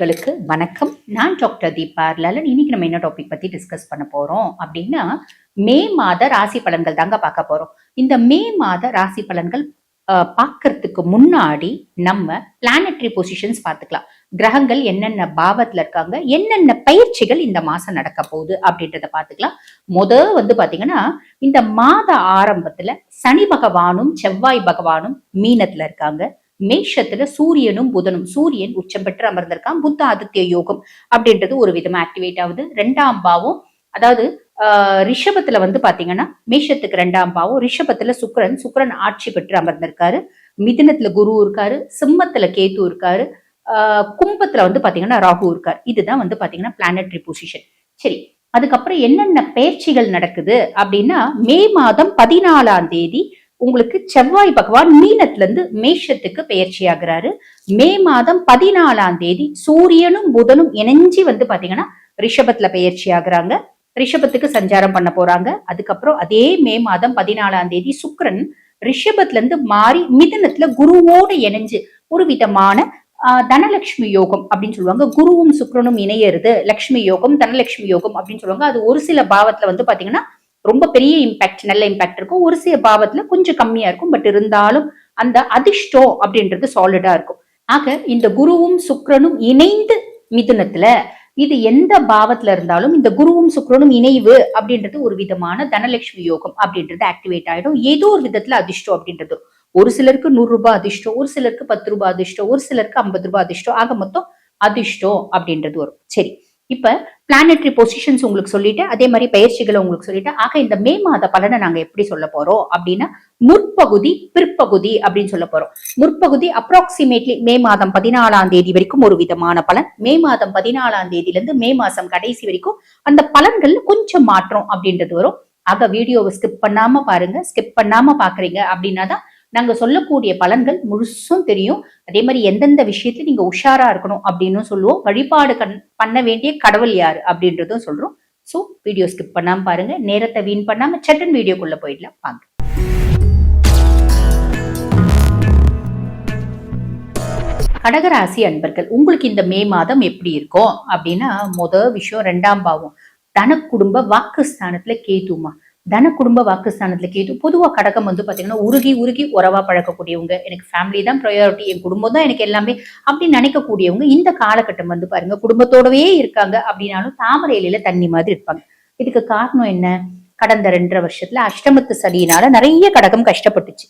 களுக்கு வணக்கம். நான் டாக்டர் தீபா லலன். இன்னைக்கு நம்ம என்ன டாபிக் பத்தி டிஸ்கஸ் பண்ண போறோம் அப்படின்னா, மே மாத ராசி பலன்கள் தாங்க பார்க்க போறோம். இந்த மே மாத ராசி பலன்கள் பார்க்கறதுக்கு முன்னாடி நம்ம பிளானட்டரி பொசிஷன்ஸ் பார்த்துக்கலாம். கிரகங்கள் என்னென்ன பாவத்துல இருக்காங்க, என்னென்ன பயிற்சிகள் இந்த மாசம் நடக்க போகுது அப்படின்றத பார்த்துக்கலாம். பாத்தீங்கன்னா, இந்த மாத ஆரம்பத்துல சனி பகவானும் செவ்வாய் பகவானும் மீனத்துல இருக்காங்க. மேஷத்துல சூரியனும் புதனும், சூரியன் உச்சம் பெற்று அமர்ந்திருக்கான். புத்த ஆதித்ய யோகம் அப்படின்றது ஒரு விதமா ஆக்டிவேட் ஆகுது. ரெண்டாம் பாவம், அதாவது ரிஷபத்துல பாத்தீங்கன்னா மேஷத்துக்கு ரெண்டாம் பாவம், ரிஷபத்துல சுக்கிரன் ஆட்சி பெற்று அமர்ந்திருக்காரு. மிதுனத்துல குரு இருக்காரு, சிம்மத்துல கேது இருக்காரு, கும்பத்துல பாத்தீங்கன்னா ராகு இருக்காரு. இதுதான் பாத்தீங்கன்னா பிளானட்டரி பொசிஷன். சரி, அதுக்கப்புறம் என்னென்ன பயிற்சிகள் நடக்குது அப்படின்னா, மே மாதம் 14ஆம் தேதி உங்களுக்கு செவ்வாய் பகவான் மீனத்துல இருந்து மேஷத்துக்கு பயிற்சி ஆகுறாரு. மே மாதம் 14ஆம் தேதி சூரியனும் புதனும் இணைஞ்சி பாத்தீங்கன்னா ரிஷபத்துல பயிற்சி ஆகுறாங்க. ரிஷபத்துக்கு சஞ்சாரம் பண்ண போறாங்க. அதுக்கப்புறம் அதே மே மாதம் 14ஆம் தேதி சுக்கிரன் ரிஷபத்துல இருந்து மாறி மிதுனத்துல குருவோட இணைஞ்சு ஒரு விதமான தனலட்சுமி யோகம் அப்படின்னு சொல்லுவாங்க. குருவும் சுக்கிரனும் இணையறது லட்சுமி யோகம், தனலட்சுமி யோகம் அப்படின்னு சொல்லுவாங்க. அது ஒரு சில பாவத்துல பாத்தீங்கன்னா ரொம்ப பெரிய இம்பாக்ட், நல்ல இம்பாக்ட் இருக்கும். ஒரு சில பாவத்துல கொஞ்சம் கம்மியா இருக்கும். பட் இருந்தாலும் அந்த அதிர்ஷ்டம் அப்படின்றது சாலிடா இருக்கும். ஆக இந்த குருவும் சுக்கிரனும் இணைந்து மிதுனத்துல, இது எந்த பாவத்துல இருந்தாலும் இந்த குருவும் சுக்கிரனும் இணைவு அப்படின்றது ஒரு விதமான தனலட்சுமி யோகம் அப்படின்றது ஆக்டிவேட் ஆயிடும். ஏதோ ஒரு விதத்துல அதிர்ஷ்டம் அப்படின்றது, ஒரு சிலருக்கு 100 ரூபாய் அதிர்ஷ்டம், ஒரு சிலருக்கு 10 ரூபாய் அதிர்ஷ்டம், ஒரு சிலருக்கு 50 ரூபாய் அதிர்ஷ்டம், ஆக மொத்தம் அதிர்ஷ்டம் அப்படின்றது வரும். சரி, இப்ப பிளானட்டரி பொசிஷன்ஸ் உங்களுக்கு சொல்லிட்டு, அதே மாதிரி பயிற்சிகளை உங்களுக்கு சொல்லிட்டு, ஆக இந்த மே மாத பலனை நாங்க எப்படி சொல்ல போறோம் அப்படின்னா, முற்பகுதி பிற்பகுதி அப்படின்னு சொல்ல போறோம். முற்பகுதி அப்ராக்சிமேட்லி மே மாதம் 14ஆம் தேதி வரைக்கும் ஒரு விதமான பலன். மே மாதம் 14ஆம் தேதியில இருந்து மே மாசம் கடைசி வரைக்கும் அந்த பலன்கள் கொஞ்சம் மாற்றம் அப்படின்றது வரும். ஆக வீடியோவை ஸ்கிப் பண்ணாம பாருங்க. ஸ்கிப் பண்ணாம பாக்குறீங்க அப்படின்னா தான் நாங்க சொல்லக்கூடிய பலன்கள் முழுசும் தெரியும். அதே மாதிரி எந்தெந்த விஷயத்துல நீங்க உஷாரா இருக்கணும் அப்படின்னு சொல்லுவோம். வழிபாடு பண்ண வேண்டிய கடவுள் யாரு அப்படின்றதும் சொல்றோம். சோ வீடியோ ஸ்கிப் பண்ணாம பாருங்க. நேரத்தை வீண் பண்ணாம சட்டன் வீடியோக்குள்ள போயிடலாம் வாங்க. கடகராசி அன்பர்கள், உங்களுக்கு இந்த மே மாதம் எப்படி இருக்கும் அப்படின்னா, விஷயம் 2ஆம் பாவம் தன குடும்ப வாக்குஸ்தானத்துல கேதுமா. தன குடும்ப வாக்குஸ்தானத்துல கேது. பொதுவா கடகம் பாத்தீங்கன்னா உருகி உருகி உறவா பழக்கக்கூடியவங்க, எனக்கு ஃபேமிலி தான் ப்ரையாரிட்டி, என் குடும்பம் தான் எனக்கு எல்லாமே அப்படின்னு நினைக்கக்கூடியவங்க. இந்த காலகட்டம் பாருங்க குடும்பத்தோடவே இருக்காங்க அப்படின்னாலும் தாமரை இலையில தண்ணி மாதிரி இருப்பாங்க. இதுக்கு காரணம் என்ன? கடந்த 2.5 வருஷத்துல அஷ்டமத்து சனியினால நிறைய கடகம் கஷ்டப்பட்டுச்சு.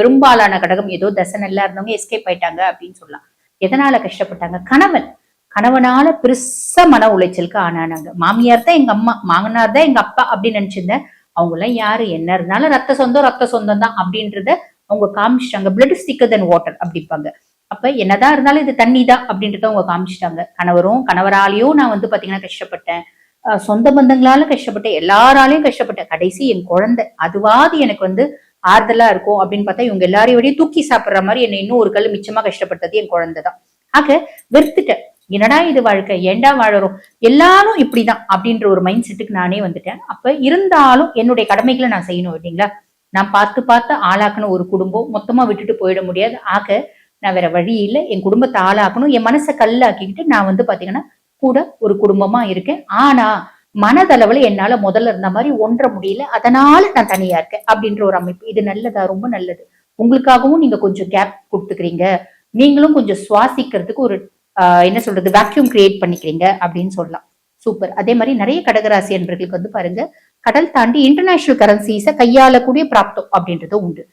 பெரும்பாலான கடகம் ஏதோ தசை நல்லா இருந்தவங்க எஸ்கேப் ஆயிட்டாங்க அப்படின்னு சொல்லலாம். எதனால கஷ்டப்பட்டாங்க? கணவனால பெருசா மன உளைச்சலுக்கு ஆனானாங்க. மாமியார் தான் எங்க அம்மா, மாமனார் தான் எங்க அப்பா அப்படின்னு நினைச்சிருந்தேன். அவங்க எல்லாம் யாரு, என்ன இருந்தாலும் ரத்த சொந்தம் தான் அப்படின்றத அவங்க காமிச்சிட்டாங்க. பிளட் இஸ் திக்கர் தென் வாட்டர் அப்படிப்பாங்க. அப்ப என்னதான் இருந்தாலும் இது தண்ணி தான் அப்படின்றத அவங்க காமிச்சிட்டாங்க. கணவராலையும் நான் பாத்தீங்கன்னா கஷ்டப்பட்டேன், சொந்த பந்தங்களால கஷ்டப்பட்டேன், எல்லாராலையும் கஷ்டப்பட்டேன். கடைசி என் குழந்தை அதுவாது எனக்கு ஆறுதலா இருக்கும் அப்படின்னு பார்த்தா, இவங்க எல்லாரையும் தூக்கி சாப்பிடுற மாதிரி என்னை இன்னும் ஒரு கல் மிச்சமா கஷ்டப்பட்டது என் குழந்தை தான். ஆக வெறுத்துட்டேன். என்னடா இது வாழ்க்கை, ஏண்டா வாழறோம், எல்லாரும் இப்படிதான் அப்படின்ற ஒரு மைண்ட் செட்டுக்கு நானே வந்துட்டேன். அப்ப இருந்தாலும் என்னுடைய கடமைகளை நான் செய்யணும் இல்லைங்களா? நான் பார்த்து ஆளாக்கணும் ஒரு குடும்பம், மொத்தமா விட்டுட்டு போயிட முடியாது. ஆக நான் வேற வழி இல்லை, என் குடும்பத்தை ஆளாக்கணும். என் மனசை கல்லாக்கிக்கிட்டு நான் பாத்தீங்கன்னா கூட ஒரு குடும்பமா இருக்கேன். ஆனா மனதளவுல என்னால முதல்ல இருந்த மாதிரி ஒன்ற முடியல. அதனால நான் தனியா இருக்கேன் அப்படின்ற ஒரு அமைப்பு. இது நல்லதா? ரொம்ப நல்லது. உங்களுக்காகவும் நீங்க கொஞ்சம் கேப் கொடுத்துக்கிறீங்க. நீங்களும் கொஞ்சம் சுவாசிக்கிறதுக்கு ஒரு என்ன சொல்றது, வேக்யூம் கிரியேட் பண்ணிக்கிறீங்க அப்படின்னு சொல்லலாம். சூப்பர். அதே மாதிரி நிறைய கடகராசி என்பர்களுக்கு பாருங்க, கடல் தாண்டி இன்டர்நேஷனல் கரன்சிஸை கையாளக்கூடிய பிராப்தம் அப்படின்றது உண்டு.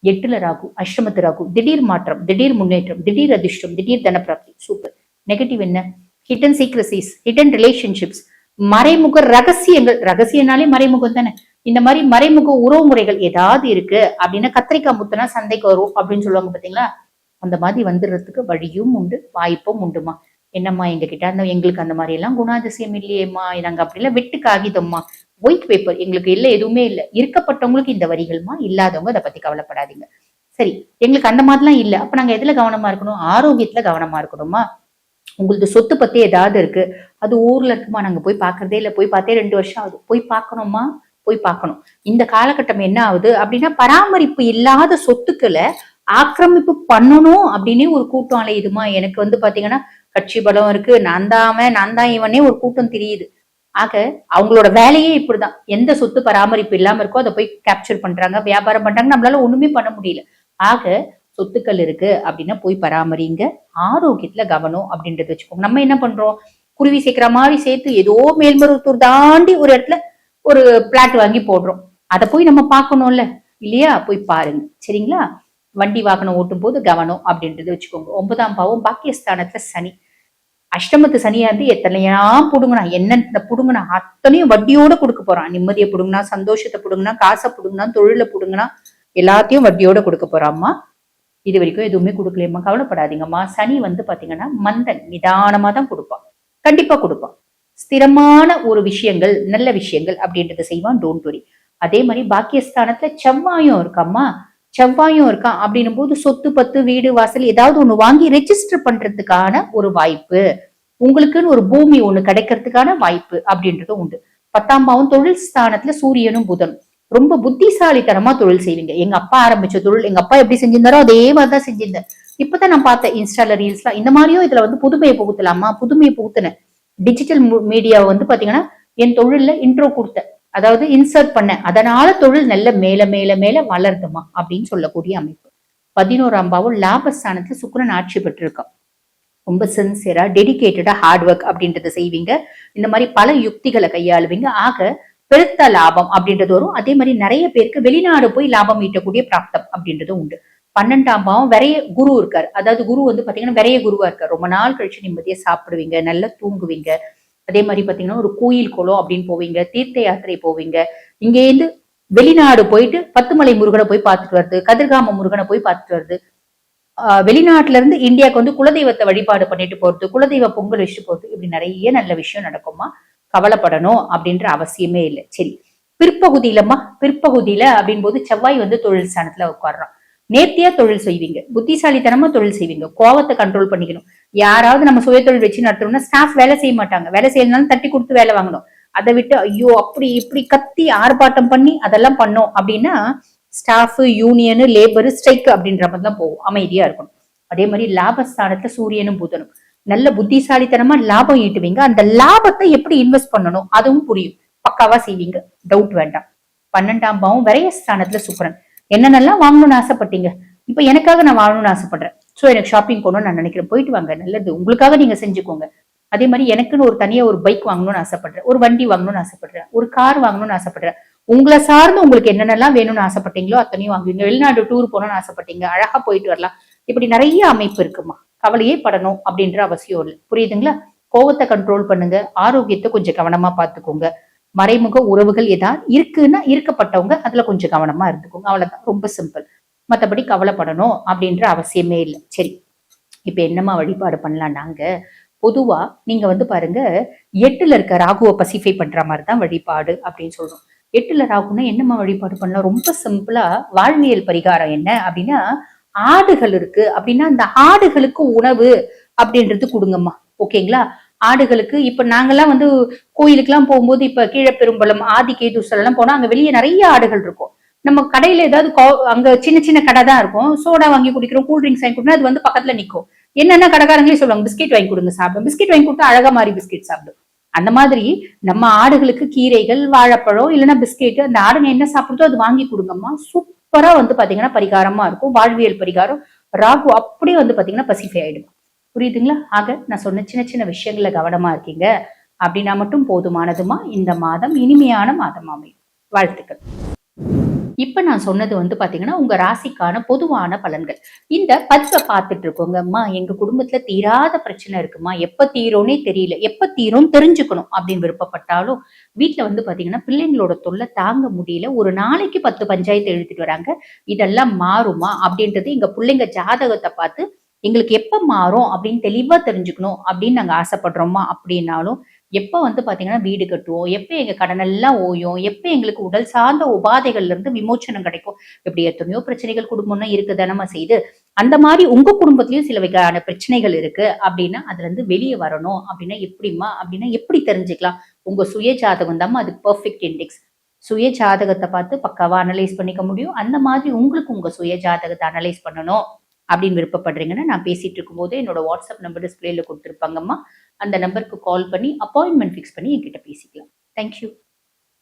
8ல ராகு, அஷ்டமத்து ராகு, திடீர் மாற்றம், திடீர் முன்னேற்றம், திடீர் அதிர்ஷ்டம், திடீர் தனப்பிராப்தி. சூப்பர். நெகட்டிவ் என்ன? ஹிடன் சீக்ரசிஸ், ஹிடன் ரிலேஷன்ஷிப்ஸ், மறைமுக ரகசியங்கள். ரகசியனாலே மறைமுகம் தானே. இந்த மாதிரி மறைமுக உறவு முறைகள் ஏதாவது இருக்கு அப்படின்னா, கத்திரிக்காய் முத்தனா சந்தைக்கு வரும் அப்படின்னு சொல்லுவாங்க பாத்தீங்களா? அந்த மாதிரி வந்துடுறதுக்கு வழியும் உண்டு, வாய்ப்பும் உண்டுமா. என்னம்மா எங்க கிட்ட எங்களுக்கு அந்த மாதிரி எல்லாம் குணாதிசயம் இல்லையேம்மா, நாங்க அப்படி எல்லாம் வெட்டு காகிதம்மா, ஒயிட் பேப்பர் எங்களுக்கு இல்ல, எதுவுமே இல்லை. இருக்கப்பட்டவங்களுக்கு இந்த வரிகள்மா, இல்லாதவங்க அதை பத்தி கவலைப்படாதீங்க. சரி, எங்களுக்கு அந்த மாதிரிலாம் இல்ல. அப்ப நாங்க எதுல கவனமா இருக்கணும்? ஆரோக்கியத்துல கவனமா இருக்கணுமா. உங்களுக்கு சொத்து பத்தி ஏதாவது இருக்கு, அது ஊர்ல இருக்குமா, நாங்க போய் பாக்குறதே இல்ல, போய் பார்த்தே 2 வருஷம் ஆகுது. போய் பார்க்கணுமா, போய் பார்க்கணும். இந்த காலகட்டம் என்ன ஆகுது அப்படின்னா, பராமரிப்பு இல்லாத சொத்துக்களை ஆக்கிரமிப்பு பண்ணணும் அப்படின்னே ஒரு கூட்டம் அலையுதுமா. எனக்கு வந்து பாத்தீங்கன்னா கட்சி பலம் இருக்கு, நான் தான் அவன், நான் தான் இவனே ஒரு கூட்டம் தெரியுது. ஆக அவங்களோட வேலையே இப்படிதான். எந்த சொத்து பராமரிப்பு இல்லாம இருக்கோ அதை போய் கேப்சர் பண்றாங்க, வியாபாரம் பண்றாங்க. நம்மளால ஒண்ணுமே பண்ண முடியல. ஆக சொத்துக்கள் இருக்கு அப்படின்னா போய் பராமரிங்க, ஆரோக்கியத்துல கவனம் அப்படின்றத வச்சுக்கோங்க. நம்ம என்ன பண்றோம், குருவி சேர்க்கிற மாதிரி சேர்த்து ஏதோ மேல்மருவத்தூர் தாண்டி ஒரு இடத்துல ஒரு பிளாட் வாங்கி போடுறோம். அதை போய் நம்ம பார்க்கணும்ல, இல்லையா? போய் பாருங்க, சரிங்களா? வண்டி வாகனம் ஓட்டும் போது கவனம் அப்படின்றத வச்சுக்கோங்க. 9ஆம் பாவம் பாக்கியஸ்தானத்துல சனி. அஷ்டமத்து சனியா இருந்து எத்தனையா புடுங்கினா, என்ன புடுங்கினா அத்தனையும் வட்டியோட கொடுக்க போறான். நிம்மதியை புடுங்கினா, சந்தோஷத்தை புடுங்கினா, காசை புடுங்கினா, தொழில புடுங்கினா, எல்லாத்தையும் வட்டியோட கொடுக்க போறாம்மா. இது வரைக்கும் எதுவுமே கொடுக்கலையம்மா, கவலைப்படாதீங்கம்மா. சனி வந்து பாத்தீங்கன்னா மந்தன், நிதானமா தான் கொடுப்பான், கண்டிப்பா கொடுப்பான். ஸ்திரமான ஒரு விஷயங்கள், நல்ல விஷயங்கள் அப்படின்றத செய்வான், டோன்ட் வரி. அதே மாதிரி பாக்கியஸ்தானத்துல செவ்வாயும் இருக்காம்மா, செவ்வாயும் இருக்கான் அப்படின்னும் போது சொத்து பத்து வீடு வாசல் ஏதாவது ஒண்ணு வாங்கி ரெஜிஸ்டர் பண்றதுக்கான ஒரு வாய்ப்பு, உங்களுக்குன்னு ஒரு பூமி ஒண்ணு கிடைக்கிறதுக்கான வாய்ப்பு அப்படின்றது உண்டு. 10ஆம் பாவம் தொழில் ஸ்தானத்துல சூரியனும் புதனும். ரொம்ப புத்திசாலித்தனமா தொழில் செய்வீங்க. எங்க அப்பா ஆரம்பிச்ச தொழில் எங்க அப்பா எப்படி செஞ்சிருந்தாரோ அதே மாதிரிதான் செஞ்சிருந்தேன். இப்பதான் நான் பார்த்தேன் இன்ஸ்டால ரீல்ஸ்லாம். இந்த மாதிரியும் இதுல வந்து புதுமையை புகுத்தலாமா, புதுமையை புகுத்தினேன். டிஜிட்டல் மீடியா வந்து பாத்தீங்கன்னா என் தொழில்ல இன்ட்ரோ கொடுத்தேன், அதாவது இன்சர்ட் பண்ண. அதனால தொழில் நல்ல மேல மேல மேல வளருதுமா அப்படின்னு சொல்லக்கூடிய அமைப்பு. 11ஆம் பாவம் லாபஸ்தானத்துல சுக்கிரன் ஆட்சி பெற்றிருக்கான். ரொம்ப சின்சியரா, டெடிகேட்டடா, ஹார்ட் ஒர்க் அப்படின்றத செய்வீங்க. இந்த மாதிரி பல யுக்திகளை கையாளுவீங்க. ஆக பெருத்த லாபம் அப்படின்றது வரும். அதே மாதிரி நிறைய பேருக்கு வெளிநாடு போய் லாபம் ஈட்டக்கூடிய பிராப்தம் அப்படின்றது உண்டு. 12ஆம் பாவம் விரைய குரு இருக்காரு. அதாவது குரு வந்து பாத்தீங்கன்னா விரைய குருவா இருக்காரு. ரொம்ப நாள் கழிச்சு நிம்மதியா சாப்பிடுவீங்க, நல்லா தூங்குவீங்க. அதே மாதிரி பாத்தீங்கன்னா ஒரு கோயில் குளம் அப்படின்னு போவீங்க, தீர்த்த யாத்திரை போவீங்க. இங்கேருந்து வெளிநாடு போயிட்டு பத்துமலை முருகனை போய் பார்த்துட்டு வருது, கதிர்காம முருகனை போய் பார்த்துட்டு வருது. வெளிநாட்டுல இருந்து இந்தியாவுக்கு வந்து குலதெய்வத்தை வழிபாடு பண்ணிட்டு போறது, குலதெய்வ பொங்கல் வச்சுட்டு போறது, இப்படி நிறைய நல்ல விஷயம் நடக்குமா. கவலைப்படணும் அப்படின்ற அவசியமே இல்லை. சரி, பிற்பகுதியிலம்மா, பிற்பகுதியில அப்படின் போது செவ்வாய் வந்து தொழில் ஸ்தானத்துல உட்காடுறான். நேர்த்தியா தொழில் செய்வீங்க, புத்திசாலித்தனமா தொழில் செய்வீங்க, கோவத்தை கண்ட்ரோல் பண்ணிக்கணும். யாராவது நம்ம சுய தொழில் வச்சு நடத்தணும்னா ஸ்டாஃப் வேலை செய்ய மாட்டாங்க, வேலை செய்யணும்னாலும் தட்டி கொடுத்து வேலை வாங்கணும். அதை விட்டு ஐயோ அப்படி இப்படி கத்தி ஆர்ப்பாட்டம் பண்ணி அதெல்லாம் பண்ணோம் அப்படின்னா ஸ்டாஃப், யூனியனு, லேபரு, ஸ்ட்ரைக் அப்படின்ற மாதிரி தான் போகும். அமைதியா இருக்கணும். அதே மாதிரி லாபஸ்தானத்துல சூரியனும் புதனும். நல்ல புத்திசாலித்தனமா லாபம் ஈட்டுவீங்க. அந்த லாபத்தை எப்படி இன்வெஸ்ட் பண்ணணும் அதுவும் புரியும், பக்காவா செய்வீங்க, டவுட் வேண்டாம். 12ஆம் பாவம் விரயஸ்தானத்துல சுக்கிரன். என்னென்னலாம் வாங்கணும்னு ஆசைப்பட்டீங்க, இப்ப எனக்காக நான் வாங்கணும்னு ஆசைப்படுறேன், சோ எனக்கு ஷாப்பிங் போகணும்னு நான் நினைக்கிறேன், போயிட்டு வாங்க, நல்லது, உங்களுக்காக நீங்க செஞ்சுக்கோங்க. அதே மாதிரி எனக்குன்னு ஒரு தனியா ஒரு பைக் வாங்கணும்னு ஆசைப்படுறேன், ஒரு வண்டி வாங்கணும்னு ஆசைப்படுறேன், ஒரு கார் வாங்கணும்னு ஆசைப்படுறேன். உங்களை சார்ந்து உங்களுக்கு என்னென்னலாம் வேணும்னு ஆசைப்பட்டீங்களோ அத்தனையும் வாங்குவீங்க. வெளிநாடு டூர் போகணும்னு ஆசைப்பட்டீங்க, அழகா போயிட்டு வரலாம். இப்படி நிறைய அமைப்பு இருக்குமா. கவலையே படணும் அப்படின்ற அவசியம் இல்லை, புரியுதுங்களா? கோவத்தை கண்ட்ரோல் பண்ணுங்க, ஆரோக்கியத்தை கொஞ்சம் கவனமா பாத்துக்கோங்க. மறைமுக உறவுகள் ஏதாவது இருக்குன்னா இருக்கப்பட்டவங்க அதுல கொஞ்சம் கவனமா இருந்துக்கோங்க, அவ்வளவுதான், ரொம்ப சிம்பிள். மத்தபடி கவலைப்படணும் அப்படின்ற அவசியமே இல்லை. சரி, இப்ப என்னமா வழிபாடு பண்ணலாம் நாங்க? பொதுவா நீங்க வந்து பாருங்க, 8ல இருக்க ராகுவை பசிஃபை பண்ற மாதிரிதான் வழிபாடு அப்படின்னு சொல்றோம். 8ல ராகுன்னா என்னமா வழிபாடு பண்ணலாம்? ரொம்ப சிம்பிளா, வாழ்வியல் பரிகாரம் என்ன அப்படின்னா, ஆடுகள் இருக்கு அப்படின்னா அந்த ஆடுகளுக்கு உணவு அப்படின்றது கொடுங்கம்மா, ஓகேங்களா? ஆடுகளுக்கு இப்ப நாங்கெல்லாம் வந்து கோயிலுக்கு எல்லாம் போகும்போது, இப்ப கீழப்பெரும்பலம், ஆதிகேதுசல் எல்லாம் போனா அங்க வெளியே நிறைய ஆடுகள் இருக்கும். நம்ம கடையில ஏதாவது அங்க சின்ன சின்ன கடை தான் இருக்கும், சோடா வாங்கி குடிக்கிறோம், கூல் ட்ரிங்க்ஸ் வாங்கி குடிக்கிறோம், அது வந்து பக்கத்துல நிக்கும். என்னன்னா கடைக்காரங்களே சொல்லுவாங்க பிஸ்கெட் வாங்கி கொடுங்க சாப்பிடும், பிஸ்கெட் வாங்கி கொடுத்தா அழகா மாதிரி பிஸ்கெட் சாப்பிடும். அந்த மாதிரி நம்ம ஆடுகளுக்கு கீரைகள், வாழைப்பழம் இல்லைன்னா பிஸ்கெட், அந்த ஆடுங்க என்ன சாப்பிடுதோ அது வாங்கி கொடுங்கம்மா. சூப்பரா வந்து பாத்தீங்கன்னா பரிகாரமா இருக்கும், வாழ்வியல் பரிகாரம். ராகு அப்படியே வந்து பாத்தீங்கன்னா பசிஃபை ஆயிடும், புரியுதுங்களா? ஆக நான் சொன்ன சின்ன சின்ன விஷயங்கள கவனமா இருக்கீங்க அப்படின்னா மட்டும் போதுமானதுமா. இந்த மாதம் இனிமையான மாதம் அமையும். வாழ்த்துக்கள். இப்ப நான் சொன்னது வந்து பாத்தீங்கன்னா உங்க ராசிக்கான பொதுவான பலன்கள். இந்த பதிவை பார்த்துட்டு இருக்கோங்க, அம்மா எங்க குடும்பத்துல தீராத பிரச்சனை இருக்குமா, எப்ப தீரும்னே தெரியல, எப்ப தீரும் தெரிஞ்சுக்கணும் அப்படின்னு விருப்பப்பட்டாலும், வீட்டுல வந்து பாத்தீங்கன்னா பிள்ளைங்களோட தொல்லை தாங்க முடியல, ஒரு நாளைக்கு 10 பஞ்சாயத்து எழுதிட்டு வராங்க, இதெல்லாம் மாறுமா அப்படின்றது எங்க பிள்ளைங்க ஜாதகத்தை பார்த்து எங்களுக்கு எப்ப மாறும் அப்படின்னு தெளிவா தெரிஞ்சுக்கணும் அப்படின்னு நாங்க ஆசைப்படுறோமா அப்படின்னாலும், எப்ப வந்து பாத்தீங்கன்னா வீடு கட்டுவோம், எப்ப எங்க கடன் எல்லாம் ஓயும், எப்ப எங்களுக்கு உடல் சார்ந்த உபாதைகள்ல இருந்து விமோச்சனம் கிடைக்கும், இப்படி எத்தனையோ பிரச்சனைகள் குடும்பம்னா இருக்குதானமா செய்து. அந்த மாதிரி உங்க குடும்பத்திலயும் சில வகையான பிரச்சனைகள் இருக்கு அப்படின்னா அதுல இருந்து வெளியே வரணும் அப்படின்னா எப்படிமா அப்படின்னா எப்படி தெரிஞ்சுக்கலாம்? உங்க சுய ஜாதகம் தான் அது பெர்ஃபெக்ட் இண்டெக்ஸ். சுய ஜாதகத்தை பார்த்து பக்காவா அனலைஸ் பண்ணிக்க முடியும். அந்த மாதிரி உங்களுக்கு உங்க சுய ஜாதகத்தை அனலைஸ் பண்ணணும் அப்படின்னு விருப்பப்படுறீங்கன்னா, நான் பேசிட்டு இருக்கும்போது என்னோட வாட்ஸ்அப் நம்பர் டிஸ்பிளேல கொடுத்துருப்பாங்கம்மா. அந்த நம்பருக்கு கால் பண்ணி அப்பாயின்மெண்ட் ஃபிக்ஸ் பண்ணி என்கிட்ட பேசிக்கலாம். தேங்க்யூ.